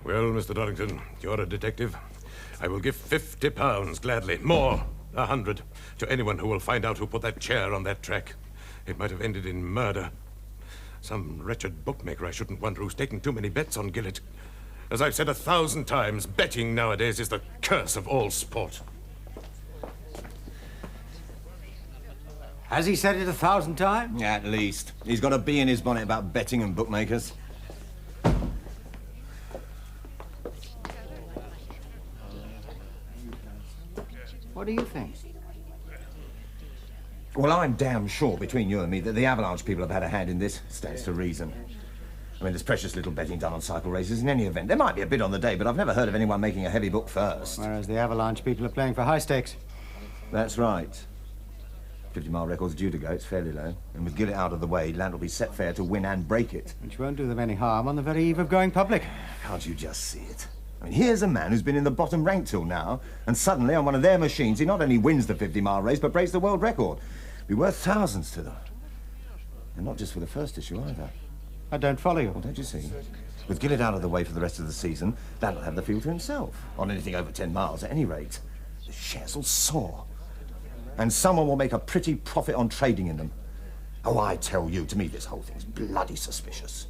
Well, Mr. Dorrington, you're a detective. I will give £50, gladly. More, 100, to anyone who will find out who put that chair on that track. It might have ended in murder. Some wretched bookmaker, I shouldn't wonder, who's taken too many bets on Gillett. As I've said 1,000 times, betting nowadays is the curse of all sport. Has he said it 1,000 times? Yeah, at least. He's got a bee in his bonnet about betting and bookmakers. What do you think? Well, I'm damn sure, between you and me, that the Avalanche people have had a hand in this. Stands to reason. I mean, there's precious little betting done on cycle races in any event. There might be a bid on the day, but I've never heard of anyone making a heavy book first. Whereas the Avalanche people are playing for high stakes. That's right. 50-mile record's due to go. It's fairly low. And with Gillett out of the way, land will be set fair to win and break it. Which won't do them any harm on the very eve of going public. Can't you just see it? I mean, here's a man who's been in the bottom rank till now, and suddenly on one of their machines, he not only wins the 50-mile race, but breaks the world record. Be worth thousands to them. And not just for the first issue, either. I don't follow you. Well, don't you see? With Gillett out of the way for the rest of the season, that'll have the field to himself. On anything over 10 miles, at any rate. The shares will soar. And someone will make a pretty profit on trading in them. Oh, I tell you, to me, this whole thing's bloody suspicious.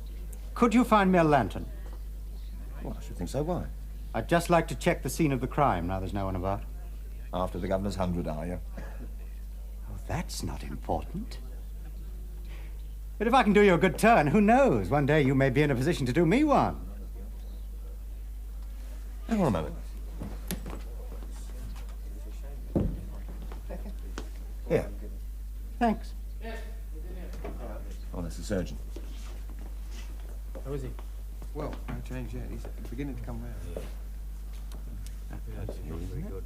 Could you find me a lantern? Well, I should think so. Why? I'd just like to check the scene of the crime, now there's no one about. After the governor's 100, are you? Oh, that's not important. But if I can do you a good turn, who knows? One day you may be in a position to do me one. Hang on a moment. Here. Thanks. Oh, that's the surgeon. How is he? Well, no change yet. He's beginning to come round. That's very good.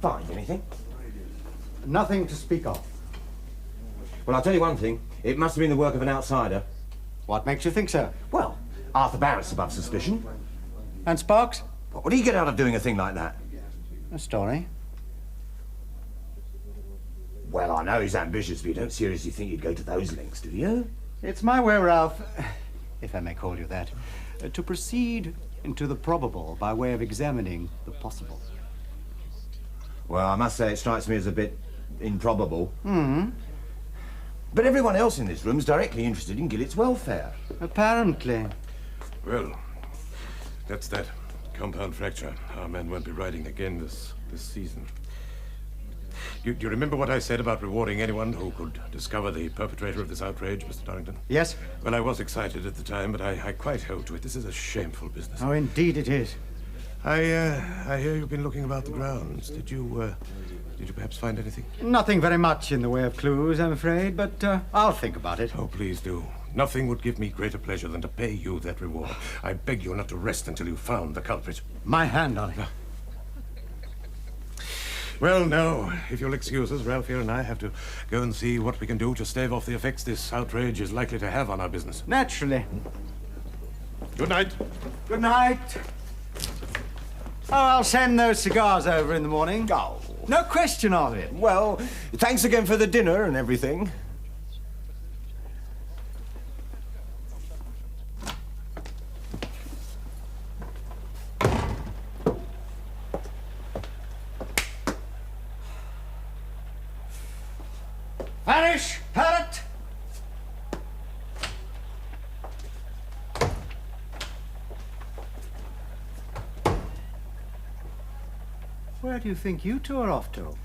Find anything? Nothing to speak of. Well, I'll tell you one thing. It must have been the work of an outsider. What makes you think so? Well, Arthur Barrett's above suspicion. And Sparks? What would he get out of doing a thing like that? A story. Well, I know he's ambitious, but you don't seriously think he'd go to those lengths, do you? It's my way, Ralph, if I may call you that, to proceed into the probable by way of examining the possible. Well, I must say it strikes me as a bit improbable. Hmm. But everyone else in this room's directly interested in Gillett's welfare. Apparently. Well, that's that. Compound fracture. Our man won't be riding again this season. Do you remember what I said about rewarding anyone who could discover the perpetrator of this outrage, Mr. Dorrington? Yes? Well, I was excited at the time, but I quite held to it. This is a shameful business. Oh, indeed it is. I hear you've been looking about the grounds. Did you perhaps find anything? Nothing very much in the way of clues, I'm afraid, but I'll think about it. Oh, please do. Nothing would give me greater pleasure than to pay you that reward. I beg you not to rest until you've found the culprit. My hand on it. Well, now, if you'll excuse us, Ralph here and I have to go and see what we can do to stave off the effects this outrage is likely to have on our business. Naturally. Good night. Good night. Oh, I'll send those cigars over in the morning. Oh. No question of it. Well, thanks again for the dinner and everything. Vanish, parrot! Where do you think you two are off to?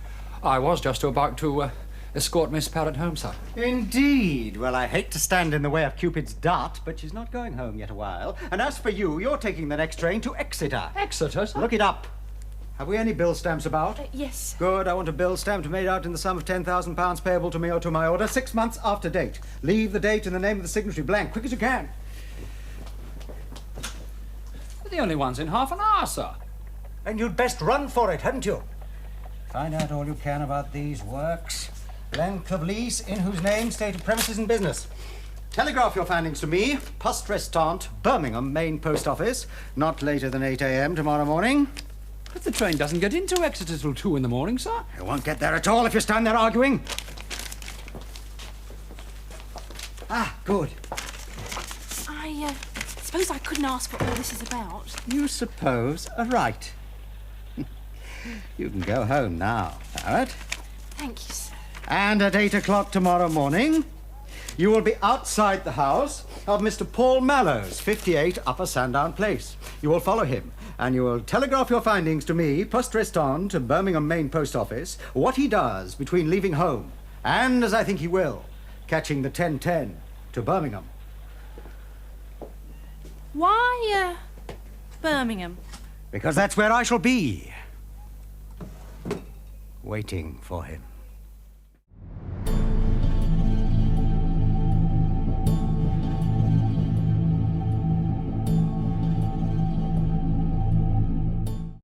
I was just about to escort Miss Parrott home, sir. Indeed. Well, I hate to stand in the way of Cupid's dart, but she's not going home yet a while. And as for you, you're taking the next train to Exeter. Exeter, sir? Look it up. Have we any bill stamps about? Yes. Good. I want a bill stamped made out in the sum of £10,000 payable to me or to my order 6 months after date. Leave the date and the name of the signatory blank, quick as you can. We're the only ones in half an hour, sir. And you'd best run for it, hadn't you? Find out all you can about these works. Length of lease, in whose name, state of premises and business. Telegraph your findings to me, Poste Restante, Birmingham, Main Post Office, not later than 8 a.m. tomorrow morning. But the train doesn't get into Exeter till 2 in the morning, sir. You won't get there at all if you stand there arguing. Ah, good. I suppose I couldn't ask what all this is about. You suppose are right. You can go home now, Parrot. Thank you, sir. And at 8 o'clock tomorrow morning, you will be outside the house of Mr. Paul Mallows, 58 Upper Sandown Place. You will follow him, and you will telegraph your findings to me, Poste Restante, to Birmingham Main Post Office, what he does between leaving home and, as I think he will, catching the 10:10 to Birmingham. Why, Birmingham? Because that's where I shall be, waiting for him.